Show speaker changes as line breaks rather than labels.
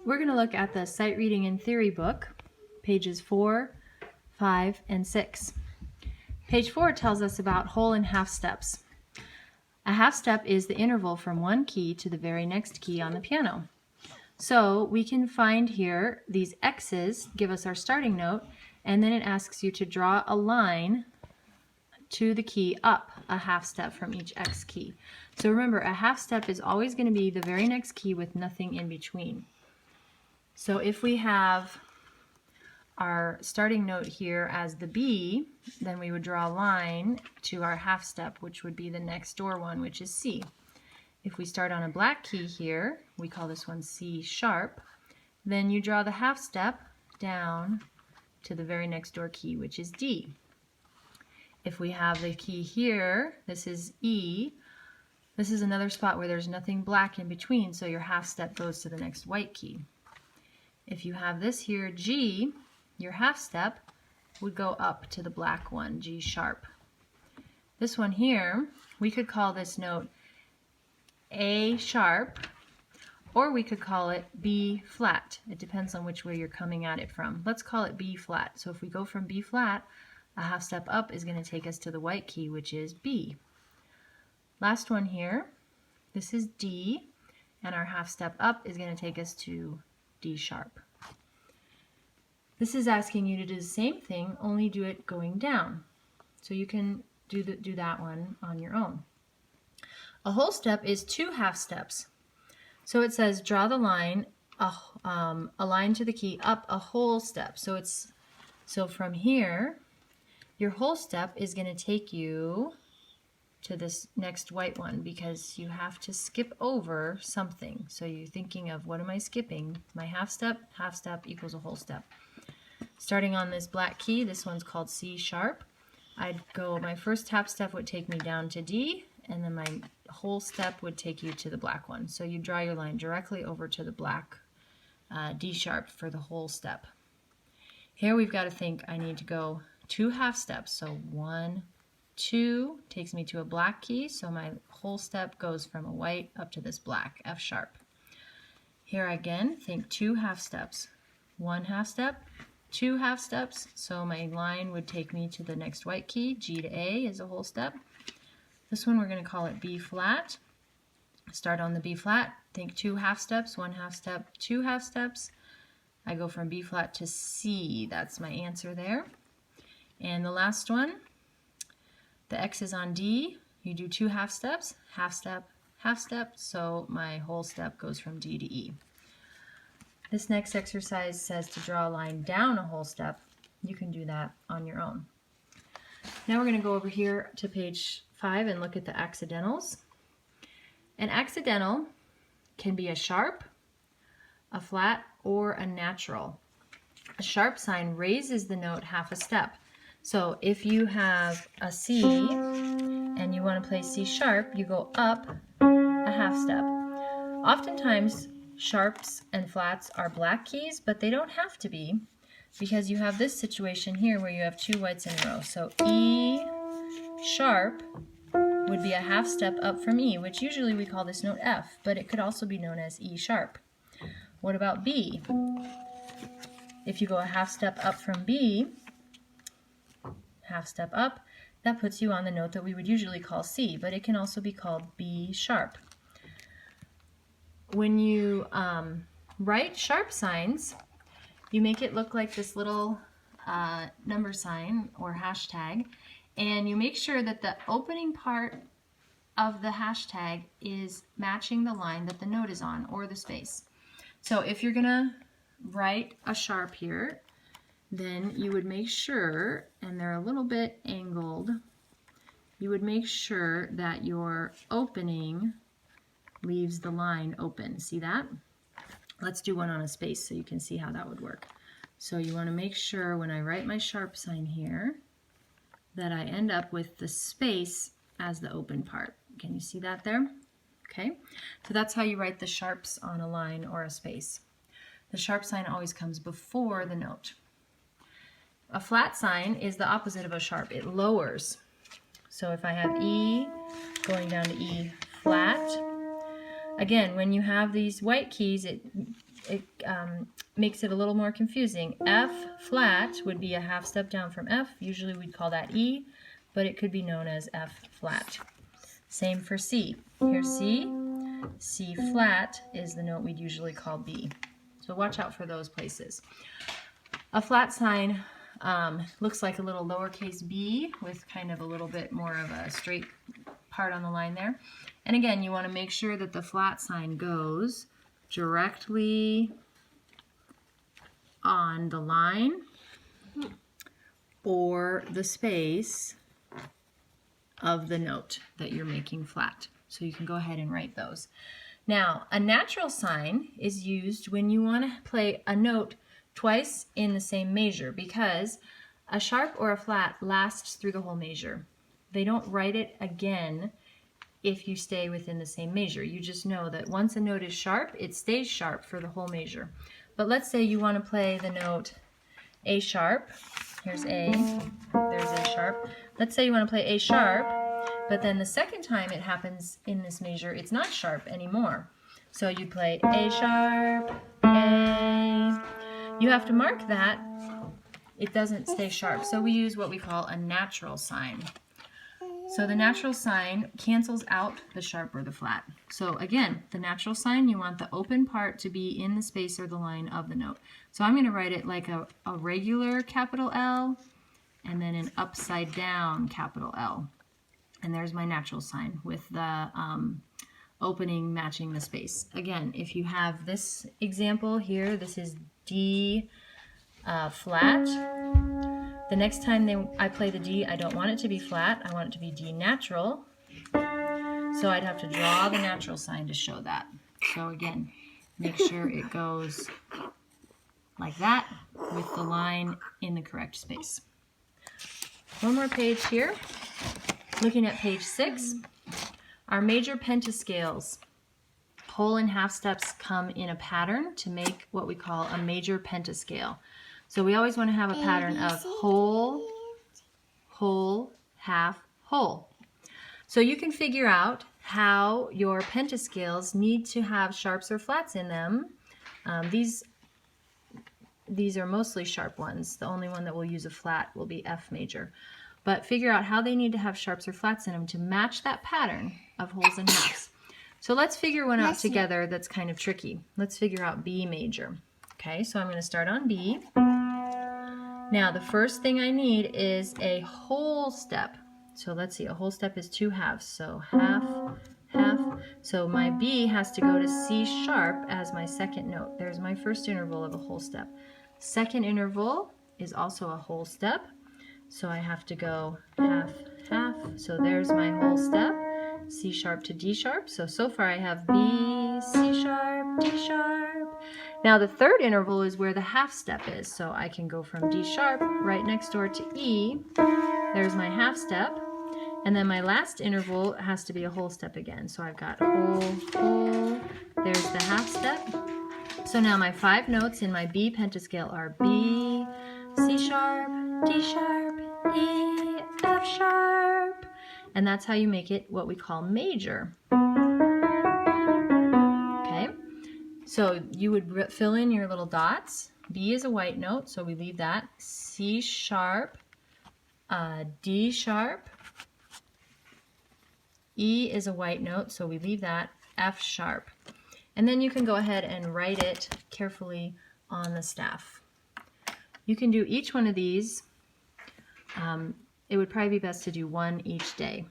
We're going to look at the Sight Reading and Theory book, pages 4, 5, and 6. Page 4 tells us about whole and half steps. A half step is the interval from one key to the very next key on the piano. So we can find here these X's give us our starting note, and then it asks you to draw a line to the key up a half step from each X key. So remember, a half step is always going to be the very next key with nothing in between. So if we have our starting note here as the B, then we would draw a line to our half step, which would be the next door one, which is C. If we start on a black key here, we call this one C sharp, then you draw the half step down to the very next door key, which is D. If we have the key here, this is E, this is another spot where there's nothing black in between, so your half step goes to the next white key. If you have this here, G, your half step would go up to the black one, G sharp. This one here, we could call this note A sharp, or we could call it B flat. It depends on which way you're coming at it from. Let's call it B flat. So if we go from B flat, a half step up is going to take us to the white key, which is B. Last one here, this is D, and our half step up is going to take us to D sharp. This is asking you to do the same thing, only do it going down. So you can do that one on your own. A whole step is two half steps. So it says draw the line, a line to the key up a whole step. So from here, your whole step is going to take you to this next white one because you have to skip over something. So you're thinking of, what am I skipping? My half step equals a whole step. Starting on this black key, this one's called C sharp. My first half step would take me down to D, and then my whole step would take you to the black one. So you draw your line directly over to the black D sharp for the whole step. Here we've got to think I need to go two half steps. So 1, 2 takes me to a black key, so my whole step goes from a white up to this black, F sharp. Here again, think two half steps. 1 half step, 2 half steps, so my line would take me to the next white key, G to A is a whole step. This one we're going to call it B flat. Start on the B flat, think 2 half steps, 1 half step, 2 half steps. I go from B flat to C, that's my answer there. And the last one, the X is on D, you do 2 half steps, half step, so my whole step goes from D to E. This next exercise says to draw a line down a whole step. You can do that on your own. Now we're going to go over here to page 5 and look at the accidentals. An accidental can be a sharp, a flat, or a natural. A sharp sign raises the note half a step. So if you have a C and you want to play C sharp, you go up a half step. Oftentimes, sharps and flats are black keys, but they don't have to be, because you have this situation here where you have 2 whites in a row. So E sharp would be a half step up from E, which usually we call this note F, but it could also be known as E sharp. What about B? If you go a half step up from B, half step up, that puts you on the note that we would usually call C, but it can also be called B sharp. When you write sharp signs, you make it look like this little number sign or hashtag, and you make sure that the opening part of the hashtag is matching the line that the note is on, or the space. So if you're going to write a sharp here, then you would make sure, and they're a little bit angled, you would make sure that your opening leaves the line open. See that? Let's do one on a space so you can see how that would work. So you want to make sure when I write my sharp sign here that I end up with the space as the open part. Can you see that there? Okay, so that's how you write the sharps on a line or a space. The sharp sign always comes before the note. A flat sign is the opposite of a sharp. It lowers. So if I have E going down to E flat, again, when you have these white keys, it makes it a little more confusing. F flat would be a half step down from F. Usually we'd call that E, but it could be known as F flat. Same for C. Here's C. C flat is the note we'd usually call B. So watch out for those places. A flat sign looks like a little lowercase b with kind of a little bit more of a straight part on the line there. And again, you want to make sure that the flat sign goes directly on the line or the space of the note that you're making flat. So you can go ahead and write those. Now, a natural sign is used when you want to play a note twice in the same measure, because a sharp or a flat lasts through the whole measure. They don't write it again if you stay within the same measure. You just know that once a note is sharp, it stays sharp for the whole measure. But let's say you want to play the note A sharp. Here's A, there's A sharp. Let's say you want to play A sharp, but then the second time it happens in this measure, it's not sharp anymore. So you play A sharp, A. You have to mark that it doesn't stay sharp. So we use what we call a natural sign. So the natural sign cancels out the sharp or the flat. So again, the natural sign, you want the open part to be in the space or the line of the note. So I'm going to write it like a regular capital L and then an upside down capital L. And there's my natural sign with the opening matching the space. Again, if you have this example here, this is D flat. The next time I play the D, I don't want it to be flat. I want it to be D natural. So I'd have to draw the natural sign to show that. So again, make sure it goes like that with the line in the correct space. One more page here. Looking at page 6, our major pentascales. Whole and half steps come in a pattern to make what we call a major pentascale. So we always want to have a pattern of whole, whole, half, whole. So you can figure out how your pentascales need to have sharps or flats in them. These are mostly sharp ones. The only one that will use a flat will be F major. But figure out how they need to have sharps or flats in them to match that pattern of wholes and halves. So let's figure one out together that's kind of tricky. Let's figure out B major. Okay, so I'm going to start on B. Now the first thing I need is a whole step. So let's see, a whole step is 2 halves. So half, half. So my B has to go to C sharp as my second note. There's my first interval of a whole step. Second interval is also a whole step. So I have to go half, half. So there's my whole step. C sharp to D sharp. So far I have B, C sharp, D sharp. Now the third interval is where the half step is. So I can go from D sharp right next door to E. There's my half step. And then my last interval has to be a whole step again. So I've got whole, whole. There's the half step. So now my 5 notes in my B pentascale are B, C sharp, D sharp, E, F sharp. And that's how you make it what we call major. Okay, so you would fill in your little dots. B is a white note, so we leave that. C sharp, D sharp. E is a white note, so we leave that. F sharp. And then you can go ahead and write it carefully on the staff. You can do each one of these. It would probably be best to do one each day.